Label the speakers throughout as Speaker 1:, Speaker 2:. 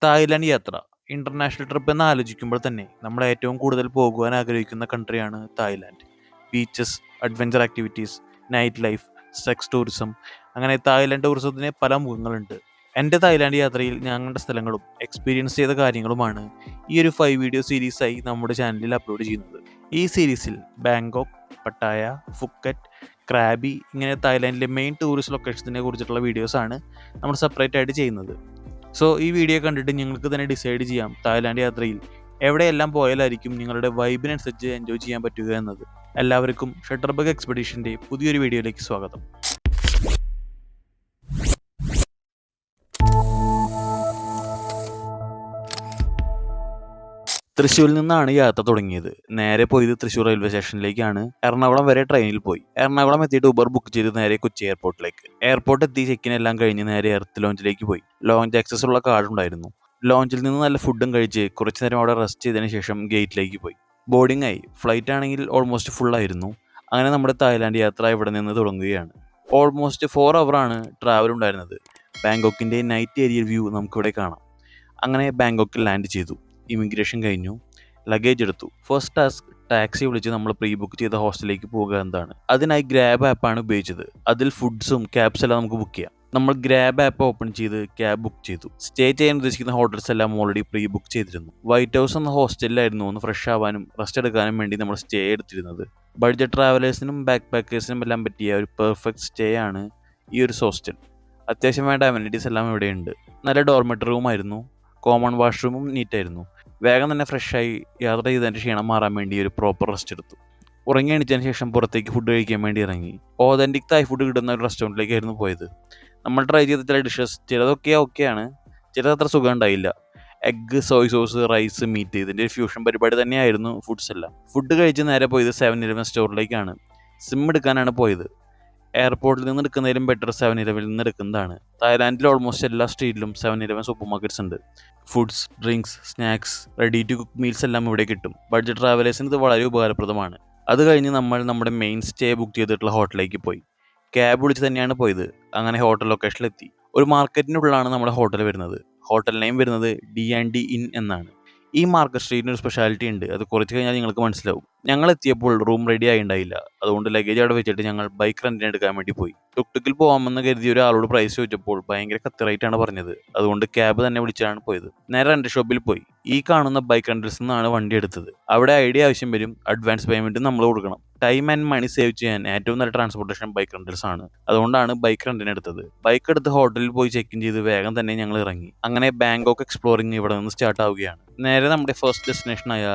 Speaker 1: Thailand യാത്ര international trip എന്ന് ആലോചിക്കുമ്പോൾ തന്നെ നമ്മൾ ഏറ്റവും കൂടുതൽ പോകുവാൻ ആഗ്രഹിക്കുന്ന കൺട്രിയാണ് Thailand. Beaches, adventure activities, night life, sex tourism, അങ്ങനെ തായ്ലാൻഡ് ടൂറിസത്തിന് പല മുഖങ്ങളുണ്ട്. എൻ്റെ തായ്ലാൻഡ് യാത്രയിൽ ഞാൻ കണ്ട സ്ഥലങ്ങളും എക്സ്പീരിയൻസ് ചെയ്ത കാര്യങ്ങളുമാണ് ഈ ഒരു 5 വീഡിയോ സീരീസായി നമ്മുടെ ചാനലിൽ അപ്ലോഡ് ചെയ്യുന്നത്. ഈ സീരീസിൽ ബാങ്കോക്ക്, പട്ടായ, ഫുക്കറ്റ്, ക്രാബി ഇങ്ങനെ തായ്ലാൻഡിലെ മെയിൻ ടൂറിസ്റ്റ് ലൊക്കേഷൻസിനെ കുറിച്ചിട്ടുള്ള വീഡിയോസാണ് നമ്മൾ സെപ്പറേറ്റ് ആയിട്ട് ചെയ്യുന്നത്. സോ ഈ വീഡിയോ കണ്ടിട്ട് നിങ്ങൾക്ക് തന്നെ ഡിസൈഡ് ചെയ്യാം തായ്ലാൻഡ് യാത്രയിൽ എവിടെയെല്ലാം പോയാലായിരിക്കും നിങ്ങളുടെ വൈബിനനുസരിച്ച് എൻജോയ് ചെയ്യാൻ പറ്റുക എന്നത്. എല്ലാവർക്കും ഷട്ടർബഗ് എക്സ്പെഡീഷൻ്റെ പുതിയൊരു വീഡിയോയിലേക്ക് സ്വാഗതം. തൃശ്ശൂരിൽ നിന്നാണ് യാത്ര തുടങ്ങിയത്. നേരെ പോയത് തൃശ്ശൂർ റെയിൽവേ സ്റ്റേഷനിലേക്കാണ്. എറണാകുളം വരെ ട്രെയിനിൽ പോയി. എറണാകുളം എത്തിയിട്ട് ഉബർ ബുക്ക് ചെയ്ത് നേരെ കൊച്ചി എയർപോർട്ടിലേക്ക്. എയർപോർട്ട് എത്തി ചെക്കിൻ എല്ലാം കഴിഞ്ഞ് നേരെ എർത്ത് ലോഞ്ചിലേക്ക് പോയി. ലോഞ്ച് ആക്സസ് ഉള്ള കാർഡ് ഉണ്ടായിരുന്നു. ലോഞ്ചിൽ നിന്ന് നല്ല ഫുഡും കഴിച്ച് കുറച്ചു നേരം അവിടെ റെസ്റ്റ് ചെയ്തതിന് ശേഷം ഗേറ്റിലേക്ക് പോയി. ബോർഡിംഗ് ആയി. ഫ്ലൈറ്റ് ആണെങ്കിൽ ഓൾമോസ്റ്റ് ഫുൾ ആയിരുന്നു. അങ്ങനെ നമ്മുടെ തായ്ലാൻഡ് യാത്ര ഇവിടെ നിന്ന് തുടങ്ങുകയാണ്. ഓൾമോസ്റ്റ് 4 ഹവറാണ് ട്രാവൽ ഉണ്ടായിരുന്നത്. ബാങ്കോക്കിൻ്റെ നൈറ്റ് ഏരിയ വ്യൂ നമുക്കിവിടെ കാണാം. അങ്ങനെ ബാങ്കോക്കിൽ ലാൻഡ് ചെയ്തു. ഇമിഗ്രേഷൻ കഴിഞ്ഞു. ലഗേജ് എടുത്തു. ഫസ്റ്റ് ടാസ്ക് ടാക്സി വിളിച്ച് നമ്മൾ പ്രീ ബുക്ക് ചെയ്ത ഹോസ്റ്റലിലേക്ക് പോകുക എന്നതാണ്. അതിനായി ഗ്രാബ് ആപ്പാണ് ഉപയോഗിച്ചത്. അതിൽ ഫുഡ്സും ക്യാബ്സ് എല്ലാം നമുക്ക് ബുക്ക് ചെയ്യാം. നമ്മൾ ഗ്രാബ് ആപ്പ് ഓപ്പൺ ചെയ്ത് ക്യാബ് ബുക്ക് ചെയ്തു. സ്റ്റേ ചെയ്യാൻ ഉദ്ദേശിക്കുന്ന ഹോട്ടൽസ് എല്ലാം ഓൾറെഡി പ്രീ ബുക്ക് ചെയ്തിരുന്നു. വൈറ്റ് ഹൗസ് എന്ന ഹോസ്റ്റലിലായിരുന്നു ഒന്ന് ഫ്രഷ് ആവാനും റെസ്റ്റ് എടുക്കാനും വേണ്ടി നമ്മൾ സ്റ്റേ എടുത്തിരുന്നത്. ബഡ്ജറ്റ് ട്രാവലേഴ്സിനും ബാക്ക് പാക്കേഴ്സിനും എല്ലാം പറ്റിയ ഒരു പെർഫെക്റ്റ് സ്റ്റേ ആണ് ഈ ഒരു ഹോസ്റ്റൽ. അത്യാവശ്യം വേണ്ട അമ്യൂണിറ്റീസ് എല്ലാം ഇവിടെയുണ്ട്. നല്ല ഡോർമെറ്ററി റൂമായിരുന്നു. കോമൺ വാഷ്റൂമും നീറ്റായിരുന്നു. വേഗം തന്നെ ഫ്രഷായി യാത്ര ചെയ്തതിൻ്റെ ക്ഷീണം മാറാൻ വേണ്ടി ഒരു പ്രോപ്പർ റെസ്റ്റ് എടുത്തു. ഉറങ്ങി എണീച്ചതിന് ശേഷം പുറത്തേക്ക് ഫുഡ് കഴിക്കാൻ വേണ്ടി ഇറങ്ങി. ഓതൻറ്റിക് തായ് ഫുഡ് കിട്ടുന്ന ഒരു റെസ്റ്റോറൻറ്റിലേക്കായിരുന്നു പോയത്. നമ്മൾ ട്രൈ ചെയ്ത ചില ഡിഷസ് ചിലതൊക്കെ ഓക്കെയാണ്, ചിലത് അത്ര സുഖം ഉണ്ടായില്ല. Egg, soy sauce, rice, meat ഇതിൻ്റെ ഒരു ഫ്യൂഷൻ പരിപാടി തന്നെയായിരുന്നു ഫുഡ്സ് എല്ലാം. ഫുഡ് കഴിച്ച് നേരെ പോയത് 7-Eleven സ്റ്റോറിലേക്കാണ്. സിം എടുക്കാനാണ് പോയത്. എയർപോർട്ടിൽ നിന്ന് എടുക്കുന്നതിലും ബെറ്റർ 7-Eleven നിന്ന് എടുക്കുന്നതാണ്. തായ്ലാൻഡിൽ ഓൾമോസ്റ്റ് എല്ലാ സ്ട്രീറ്റിലും 7-Eleven സൂപ്പർ മാർക്കറ്റ്സ് ഉണ്ട്. Foods, drinks, snacks, ready to cook meals എല്ലാം ഇവിടെ കിട്ടും. ബഡ്ജറ്റ് ട്രാവലേഴ്സിന് ഇത് വളരെ ഉപകാരപ്രദമാണ്. അത് കഴിഞ്ഞ് നമ്മൾ നമ്മുടെ മെയിൻ സ്റ്റേ ബുക്ക് ചെയ്തിട്ടുള്ള ഹോട്ടലിലേക്ക് പോയി. ക്യാബ് വിളിച്ച് തന്നെയാണ് പോയത്. അങ്ങനെ ഹോട്ടൽ ലൊക്കേഷനിലെത്തി. ഒരു മാർക്കറ്റിനുള്ളിലാണ് നമ്മുടെ ഹോട്ടൽ വരുന്നത്. ഹോട്ടൽ നെയിം വരുന്നത് D&D ഇൻ എന്നാണ്. ഈ മാർക്കറ്റ് സ്ട്രീറ്റിന് ഒരു സ്പെഷ്യാലിറ്റി ഉണ്ട്. അത് കുറച്ച് കഴിഞ്ഞാൽ നിങ്ങൾക്ക് മനസ്സിലാവും. ഞങ്ങൾ എത്തിയപ്പോൾ റൂം റെഡി ആയി ഉണ്ടായില്ല. അതുകൊണ്ട് ലഗേജ് അവിടെ വെച്ചിട്ട് ഞങ്ങൾ ബൈക്ക് റെന്റിന് എടുക്കാൻ വേണ്ടി പോയി. ടുക്ടുക്കിൽ പോകാമെന്ന് കരുതിയ ഒരാളോട് പ്രൈസ് ചോദിച്ചപ്പോൾ ഭയങ്കര കത്തിറൈറ്റാണ് പറഞ്ഞത്. അതുകൊണ്ട് ക്യാബ് തന്നെ വിളിച്ചാണ് പോയത്. നേരെ റെന്റ് ഷോപ്പിൽ പോയി. ഈ കാണുന്ന ബൈക്ക് റെന്റൽസിൽ നിന്നാണ് വണ്ടി എടുത്തത്. അവിടെ ഐഡിയ ആവശ്യം വരും. അഡ്വാൻസ് പേയ്മെന്റ് നമ്മൾ കൊടുക്കണം. ടൈം ആൻഡ് മണി സേവ് ചെയ്യാൻ ഏറ്റവും നല്ല ട്രാൻസ്പോർട്ടേഷൻ ബൈക്ക് റെന്റൽസ് ആണ്. അതുകൊണ്ടാണ് ബൈക്ക് റെന്റിന് എടുത്തത്. ബൈക്ക് എടുത്ത് ഹോട്ടലിൽ പോയി ചെക്ക് ഇൻ ചെയ്ത് വേഗം തന്നെ ഞങ്ങൾ ഇറങ്ങി. അങ്ങനെ ബാങ്കോക്ക് എക്സ്പ്ലോറിംഗ് ഇവിടെ നിന്ന് സ്റ്റാർട്ട് ആവുകയാണ്. നേരെ നമ്മുടെ ഫസ്റ്റ് ഡെസ്റ്റിനേഷനായ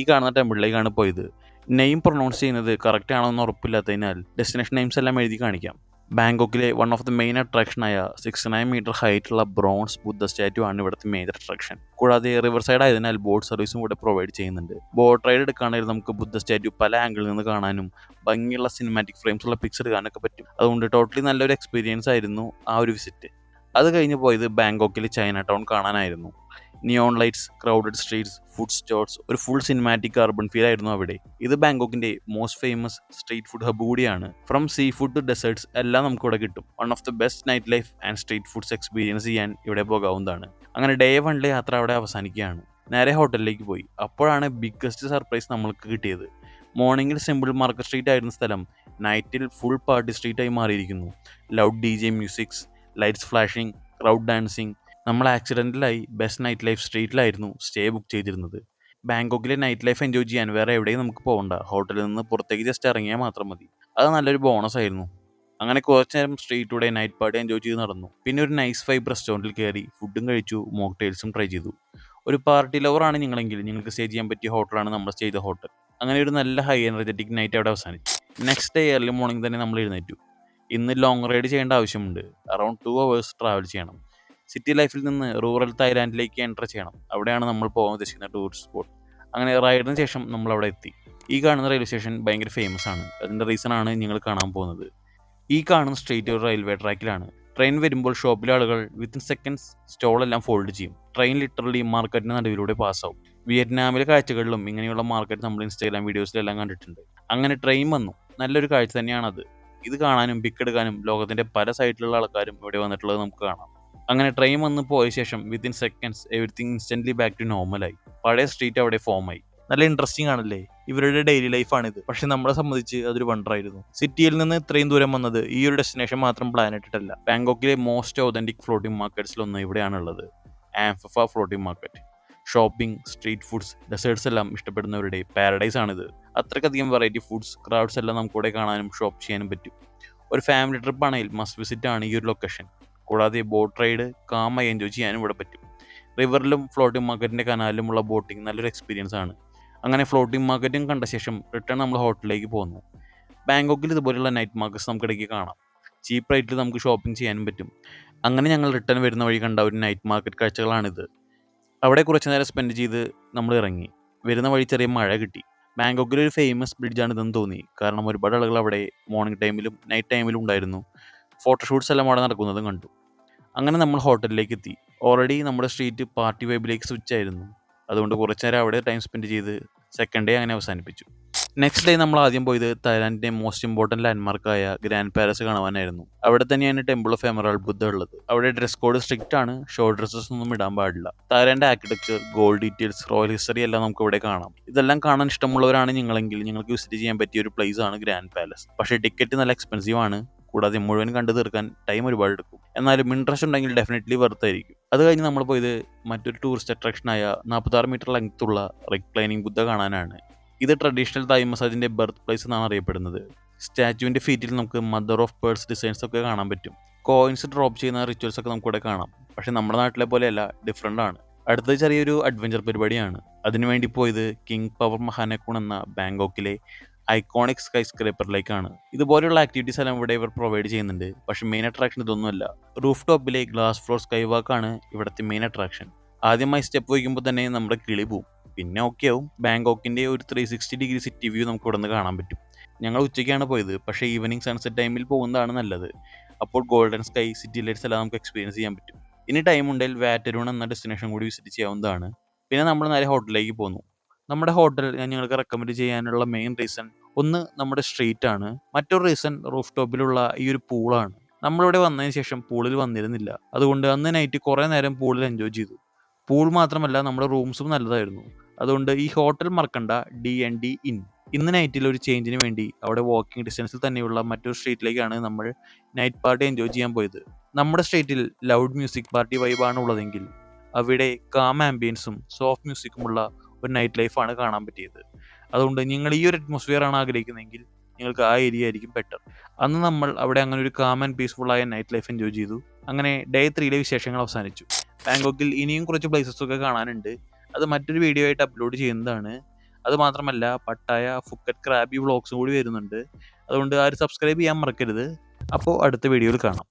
Speaker 1: ഈ കാണുന്ന ടെമ്പിളിലേക്കാണ് പോയത്. നെയിം പ്രൊനൗൺസ് ചെയ്യുന്നത് കറക്റ്റ് ആണോ എന്ന് ഉറപ്പില്ലാത്തതിനാൽ ഡെസ്റ്റിനേഷൻ നെയിംസ് എല്ലാം എഴുതി കാണിക്കാം. ബാങ്കോക്കിലെ വൺ ഓഫ് ദി മെയിൻ അട്രാക്ഷനായ 69 മീറ്റർ ഹൈറ്റുള്ള ബ്രോൺസ് ബുദ്ധ സ്റ്റാറ്റ്യൂ ആണ് ഇവിടുത്തെ മേജർ അട്രാക്ഷൻ. കൂടാതെ റിവർ സൈഡ് ആയതിനാൽ ബോട്ട് സർവീസും ഇവിടെ പ്രൊവൈഡ് ചെയ്യുന്നുണ്ട്. ബോട്ട് റൈഡ് എടുക്കുകയാണെങ്കിൽ നമുക്ക് ബുദ്ധ സ്റ്റാറ്റ്യൂ പല ആംഗിളിൽ നിന്ന് കാണാനും ഭംഗിയുള്ള സിനിമാറ്റിക് ഫ്രെയിംസ് ഉള്ള പിക്സ് എടുക്കാനൊക്കെ പറ്റും. അതുകൊണ്ട് ടോട്ടലി നല്ലൊരു എക്സ്പീരിയൻസ് ആയിരുന്നു ആ ഒരു വിസിറ്റ്. അത് കഴിഞ്ഞ് പോയത് ബാങ്കോക്കിൽ ചൈന ടൗൺ കാണാനായിരുന്നു. Neon lights, crowded streets, food stalls, ഒരു ഫുൾ സിനിമാറ്റിക് അർബൻ ഫീൽ ആയിരുന്നു അവിടെ. ഇത് ബാങ്കോക്കിന്റെ most famous street food hub കൂടിയാണ്. From sea food to desserts എല്ലാം നമുക്ക് ഇവിടെ കിട്ടും. One of the best night life and street foods experience ചെയ്യാൻ ഇവിടെ പോകാവുന്നതാണ്. അങ്ങനെ ഡേ 1 യാത്ര അവിടെ അവസാനിക്കുകയാണ്. നേരെ ഹോട്ടലിലേക്ക് പോയി. അപ്പോഴാണ് ബിഗ്ഗസ്റ്റ് സർപ്രൈസ് നമ്മൾക്ക് കിട്ടിയത്. മോർണിംഗിൽ സിമ്പിൾ മാർക്കറ്റ് സ്ട്രീറ്റ് ആയിരുന്ന സ്ഥലം നൈറ്റിൽ ഫുൾ പാർട്ടി സ്ട്രീറ്റായി മാറിയിരിക്കുന്നു. Loud DJ musics, lights flashing, crowd dancing. നമ്മൾ ആക്സിഡൻ്റലായി ബെസ്റ്റ് നൈറ്റ് ലൈഫ് സ്ട്രീറ്റിലായിരുന്നു സ്റ്റേ ബുക്ക് ചെയ്തിരുന്നത്. ബാങ്കോക്കിലെ നൈറ്റ് ലൈഫ് എൻജോയ് ചെയ്യാൻ വേറെ എവിടെയും നമുക്ക് പോകണ്ട. ഹോട്ടലിൽ നിന്ന് പുറത്തേക്ക് ജസ്റ്റ് ഇറങ്ങിയാൽ മാത്രം മതി. അത് നല്ലൊരു ബോണസ് ആയിരുന്നു. അങ്ങനെ കുറച്ച് നേരം സ്ട്രീറ്റിലൂടെ നൈറ്റ് പാർട്ടി എൻജോയ് ചെയ്ത് നടന്നു. പിന്നെ ഒരു നൈസ് ഫൈബ് റെസ്റ്റോറൻറ്റിൽ കയറി ഫുഡും കഴിച്ചു, മോക്ടെയിൽസും ട്രൈ ചെയ്തു. ഒരു പാർട്ടി ലവറാണ് നിങ്ങളെങ്കിൽ നിങ്ങൾക്ക് സ്റ്റേ ചെയ്യാൻ പറ്റിയ ഹോട്ടലാണ് നമ്മൾ സ്റ്റേ ചെയ്ത ഹോട്ടൽ. അങ്ങനെ ഒരു നല്ല ഹൈ എനർജറ്റിക് നൈറ്റ് അവിടെ അവസാനിച്ചു. നെക്സ്റ്റ് ഡേ ഏർലി മോർണിംഗ് തന്നെ നമ്മൾ എഴുന്നേറ്റു. ഇന്ന് ലോങ് റൈഡ് ചെയ്യേണ്ട ആവശ്യമുണ്ട്. അറൗണ്ട് 2 hours ട്രാവൽ ചെയ്യണം. സിറ്റി ലൈഫിൽ നിന്ന് റൂറൽ തായ്ലാൻഡിലേക്ക് എൻ്റർ ചെയ്യണം. അവിടെയാണ് നമ്മൾ പോകാൻ ഉദ്ദേശിക്കുന്ന ടൂറിസ്റ്റ് സ്പോട്ട്. അങ്ങനെ റൈഡിന് ശേഷം നമ്മൾ അവിടെ എത്തി. ഈ കാണുന്ന റെയിൽവേ സ്റ്റേഷൻ ഭയങ്കര ഫേമസ് ആണ്. അതിൻ്റെ റീസണാണ് നിങ്ങൾ കാണാൻ പോകുന്നത്. ഈ കാണുന്ന സ്ട്രീറ്റ് ഒരു റെയിൽവേ ട്രാക്കിലാണ്. ട്രെയിൻ വരുമ്പോൾ ഷോപ്പിലെ ആളുകൾ വിത്തിൻ സെക്കൻഡ്സ് സ്റ്റോളെല്ലാം ഫോൾഡ് ചെയ്യും. ട്രെയിൻ ലിറ്ററലി മാർക്കറ്റിന് നടുവിലൂടെ പാസ്സാവും. വിയറ്റ്നാമിലെ കാഴ്ചകളിലും ഇങ്ങനെയുള്ള മാർക്കറ്റ് നമ്മൾ ഇൻസ്റ്റാഗ്രാം വീഡിയോസിലെല്ലാം കണ്ടിട്ടുണ്ട്. അങ്ങനെ ട്രെയിൻ വന്നു. നല്ലൊരു കാഴ്ച തന്നെയാണത്. ഇത് കാണാനും പിക്ക് എടുക്കാനും ലോകത്തിൻ്റെ പല സൈഡിലുള്ള ആൾക്കാരും ഇവിടെ വന്നിട്ടുള്ളത് നമുക്ക് കാണാം. അങ്ങനെ ട്രെയിൻ വന്ന് പോയ ശേഷം within seconds everything instantly back to നോർമലായി. പഴയ സ്ട്രീറ്റ് അവിടെ ഫോമായി. നല്ല ഇൻട്രസ്റ്റിംഗ് ആണല്ലേ? ഇവരുടെ ഡെയിലി ലൈഫാണിത്. പക്ഷെ നമ്മളെ സംബന്ധിച്ച് അതൊരു വണ്ടറായിരുന്നു. സിറ്റിയിൽ നിന്ന് ഇത്രയും ദൂരം വന്നത് ഈ ഒരു ഡെസ്റ്റിനേഷൻ മാത്രം പ്ലാൻ ഇട്ടിട്ടല്ല. ബാങ്കോക്കിലെ മോസ്റ്റ് ഒതന്റിക് ഫ്ലോട്ടിംഗ് മാർക്കറ്റ്സിലൊന്ന് ഇവിടെയാണുള്ളത്. Amphawa floating market. Shopping, street foods, desserts എല്ലാം ഇഷ്ടപ്പെടുന്നവരുടെ പാരഡൈസ് ആണിത്. അത്രയ്ക്കധികം വെറൈറ്റി ഫുഡ്സ്, ക്രൗഡ്സ് എല്ലാം നമുക്കിവിടെ കാണാനും ഷോപ്പ് ചെയ്യാനും പറ്റും. ഒരു ഫാമിലി ട്രിപ്പ് ആണെങ്കിൽ മസ്റ്റ് വിസിറ്റ് ആണ് ഈ ഒരു ലൊക്കേഷൻ. കൂടാതെ ബോട്ട് റൈഡ് കാമായി എൻജോയ് ചെയ്യാനും ഇവിടെ പറ്റും. റിവറിലും ഫ്ലോട്ടിംഗ് മാർക്കറ്റിൻ്റെ കനാലിലുമുള്ള ബോട്ടിംഗ് നല്ലൊരു എക്സ്പീരിയൻസ് ആണ്. അങ്ങനെ ഫ്ലോട്ടിംഗ് മാർക്കറ്റും കണ്ട ശേഷം റിട്ടേൺ നമ്മൾ ഹോട്ടലിലേക്ക് പോന്നു. ബാങ്കോക്കിൽ ഇതുപോലെയുള്ള നൈറ്റ് മാർക്കറ്റ്സ് നമുക്ക് ഇടയ്ക്ക് കാണാം. ചീപ്പ് റേറ്റിൽ നമുക്ക് ഷോപ്പിംഗ് ചെയ്യാനും പറ്റും. അങ്ങനെ ഞങ്ങൾ റിട്ടേൺ വരുന്ന വഴി കണ്ട ഒരു നൈറ്റ് മാർക്കറ്റ് കാഴ്ചകളാണിത്. അവിടെ കുറച്ച് നേരം സ്പെൻഡ് ചെയ്ത് നമ്മൾ ഇറങ്ങി. വരുന്ന വഴി ചെറിയ മഴ കിട്ടി. ബാങ്കോക്കിൽ ഒരു ഫേമസ് ബ്രിഡ്ജാണ് ഇതെന്ന് തോന്നി. കാരണം ഒരുപാട് ആളുകൾ അവിടെ മോർണിംഗ് ടൈമിലും നൈറ്റ് ടൈമിലും ഉണ്ടായിരുന്നു. ഫോട്ടോഷൂട്ട്സ് എല്ലാം അവിടെ നടക്കുന്നതും കണ്ടു. അങ്ങനെ നമ്മൾ ഹോട്ടലിലേക്ക് എത്തി. ഓൾറെഡി നമ്മുടെ സ്ട്രീറ്റ് പാർട്ടി വൈബിലേക്ക് സ്വിച്ച് ആയിരുന്നു. അതുകൊണ്ട് കുറച്ച് നേരം അവിടെ ടൈം സ്പെൻഡ് ചെയ്ത് സെക്കൻഡ് ഡേ അങ്ങനെ അവസാനിപ്പിച്ചു. നെക്സ്റ്റ് ഡേ നമ്മൾ ആദ്യം പോയത് തായ്ലാൻഡിൻ്റെ മോസ്റ്റ് ഇമ്പോർട്ടൻറ്റ് ലാൻഡ്മാർക്കായ ഗ്രാൻഡ് പാലസ് കാണുവാനായിരുന്നു. അവിടെ തന്നെയാണ് ടെമ്പിൾ ഓഫ് എമറാൾഡ് ബുദ്ധ ഉള്ളത്. അവിടെ ഡ്രസ് കോഡ് സ്ട്രിക്റ്റ് ആണ്. ഷോർട്ട് ഡ്രസ്സസ് ഒന്നും ഇടാൻ പാടില്ല. Thailand architecture, gold details, royal history എല്ലാം നമുക്ക് ഇവിടെ കാണാം. ഇതെല്ലാം കാണാൻ ഇഷ്ടമുള്ളവരാണ് നിങ്ങളെങ്കിൽ നിങ്ങൾക്ക് വിസിറ്റ് ചെയ്യാൻ പറ്റിയ ഒരു പ്ലേസ് ആണ് ഗ്രാൻഡ് പാലസ്. പക്ഷേ ടിക്കറ്റ് നല്ല എക്സ്പെൻസീവ് ആണ്. കൂടാതെ മുഴുവൻ കണ്ടു തീർക്കാൻ ടൈം ഒരുപാട് എടുക്കും. എന്നാലും ഇൻട്രസ്റ്റ് ഉണ്ടെങ്കിൽ ഡെഫിനറ്റ്ലി വെർത്തായിരിക്കും. അത് കഴിഞ്ഞ് നമ്മൾ പോയത് മറ്റൊരു ടൂറിസ്റ്റ് അട്രാക്ഷനായ 46 മീറ്റർ ലെങ്ത്തുള്ള റിക്ലൈനിങ് ബുദ്ധ കാണാനാണ്. ഇത് ട്രഡീഷണൽ തായ് മസാജിൻ്റെ ബർത്ത് പ്ലേസ് എന്നാണ് അറിയപ്പെടുന്നത്. സ്റ്റാച്ചുവിൻ്റെ ഫീറ്റിൽ നമുക്ക് മദർ ഓഫ് പേഴ്സ് ഡിസൈൻസ് ഒക്കെ കാണാൻ പറ്റും. കോയിൻസ് ഡ്രോപ്പ് ചെയ്യുന്ന റിച്വൽസ് ഒക്കെ നമുക്കിവിടെ കാണാം. പക്ഷേ നമ്മുടെ നാട്ടിലെ പോലെയല്ല, ഡിഫറെൻ്റ് ആണ്. അടുത്തത് ചെറിയൊരു അഡ്വഞ്ചർ പരിപാടിയാണ്. അതിനുവേണ്ടി പോയത് കിങ് പവർ മഹാനക്കൂൺ എന്ന ബാങ്കോക്കിലെ ഐക്കോണിക് സ്കൈ സ്ക്രേപ്പറിലേക്കാണ്. ഇതുപോലെയുള്ള ആക്ടിവിറ്റീസ് എല്ലാം ഇവിടെ ഇവർ പ്രൊവൈഡ് ചെയ്യുന്നുണ്ട്. പക്ഷേ മെയിൻ അട്രാക്ഷൻ ഇതൊന്നുമല്ല. റൂഫ് ടോപ്പിലെ ഗ്ലാസ് ഫ്ലോർ സ്കൈ വാക്കാണ് ഇവിടുത്തെ മെയിൻ അട്രാക്ഷൻ. ആദ്യമായി സ്റ്റെപ്പ് വയ്ക്കുമ്പോൾ തന്നെ നമ്മുടെ കിളി പോവും. പിന്നെ ഓക്കെ ആവും. ബാങ്കോക്കിൻ്റെ ഒരു 360 ഡിഗ്രി സിറ്റി വ്യൂ നമുക്ക് ഇവിടെ നിന്ന് കാണാൻ പറ്റും. ഞങ്ങൾ ഉച്ചയ്ക്കാണ് പോയത്. പക്ഷേ ഈവനിങ് സൺസെറ്റ് ടൈമിൽ പോകുന്നതാണ് നല്ലത്. അപ്പോൾ ഗോൾഡൻ സ്കൈ, സിറ്റി ലൈറ്റ്സ് എല്ലാം നമുക്ക് എക്സ്പീരിയൻസ് ചെയ്യാൻ പറ്റും. ഇനി ടൈം ഉണ്ടെങ്കിൽ വാറ്റരൂൺ എന്ന ഡെസ്റ്റിനേഷൻ കൂടി വിസിറ്റ് ചെയ്യാവുന്നതാണ്. പിന്നെ നമ്മൾ നേരെ ഹോട്ടലിലേക്ക് പോന്നു. നമ്മുടെ ഹോട്ടൽ ഞാൻ നിങ്ങൾക്ക് റെക്കമെൻഡ് ചെയ്യാനുള്ള മെയിൻ റീസൺ ഒന്ന് നമ്മുടെ സ്ട്രീറ്റ് ആണ്. മറ്റൊരു റീസൺ റൂഫ് ടോപ്പിലുള്ള ഈ ഒരു പൂളാണ്. നമ്മളിവിടെ വന്നതിന് ശേഷം പൂളിൽ വന്നിരുന്നില്ല. അതുകൊണ്ട് അന്ന് നൈറ്റ് കുറേ നേരം പൂളിൽ എൻജോയ് ചെയ്തു. പൂൾ മാത്രമല്ല നമ്മുടെ റൂംസും നല്ലതായിരുന്നു. അതുകൊണ്ട് ഈ ഹോട്ടൽ മറക്കണ്ട, D&D ഇൻ. ഇന്ന് നൈറ്റിൽ ഒരു ചേഞ്ചിന് വേണ്ടി അവിടെ വാക്കിംഗ് ഡിസ്റ്റൻസിൽ തന്നെയുള്ള മറ്റൊരു സ്ട്രീറ്റിലേക്കാണ് നമ്മൾ നൈറ്റ് പാർട്ടി എൻജോയ് ചെയ്യാൻ പോയത്. നമ്മുടെ സ്ട്രീറ്റിൽ ലൗഡ് മ്യൂസിക് പാർട്ടി വൈബാണ് ഉള്ളതെങ്കിൽ അവിടെ കാം ആംബിയൻസും സോഫ്റ്റ് മ്യൂസിക്കുമുള്ള ഒരു നൈറ്റ് ലൈഫാണ് കാണാൻ പറ്റിയത്. അതുകൊണ്ട് നിങ്ങൾ ഈ ഒരു അറ്റ്മോസ്ഫിയർ ആണ് ആഗ്രഹിക്കുന്നതെങ്കിൽ നിങ്ങൾക്ക് ആ ഏരിയ ആയിരിക്കും ബെറ്റർ. അന്ന് നമ്മൾ അവിടെ അങ്ങനെ ഒരു കാം ആൻഡ് പീസ്ഫുള്ളായ നൈറ്റ് ലൈഫ് എൻജോയ് ചെയ്തു. അങ്ങനെ ഡേ 3യിലെ വിശേഷങ്ങൾ അവസാനിച്ചു. ബാങ്കോക്കിൽ ഇനിയും കുറച്ച് പ്ലേസസ് ഒക്കെ കാണാനുണ്ട്. അത് മറ്റൊരു വീഡിയോ ആയിട്ട് അപ്ലോഡ് ചെയ്യുന്നതാണ്. അതുമാത്രമല്ല പട്ടായ, ഫുക്കറ്റ്, ക്രാബി വ്ളോഗ്സും കൂടി വരുന്നുണ്ട്. അതുകൊണ്ട് ആരും സബ്സ്ക്രൈബ് ചെയ്യാൻ മറക്കരുത്. അപ്പോൾ അടുത്ത വീഡിയോയിൽ കാണാം.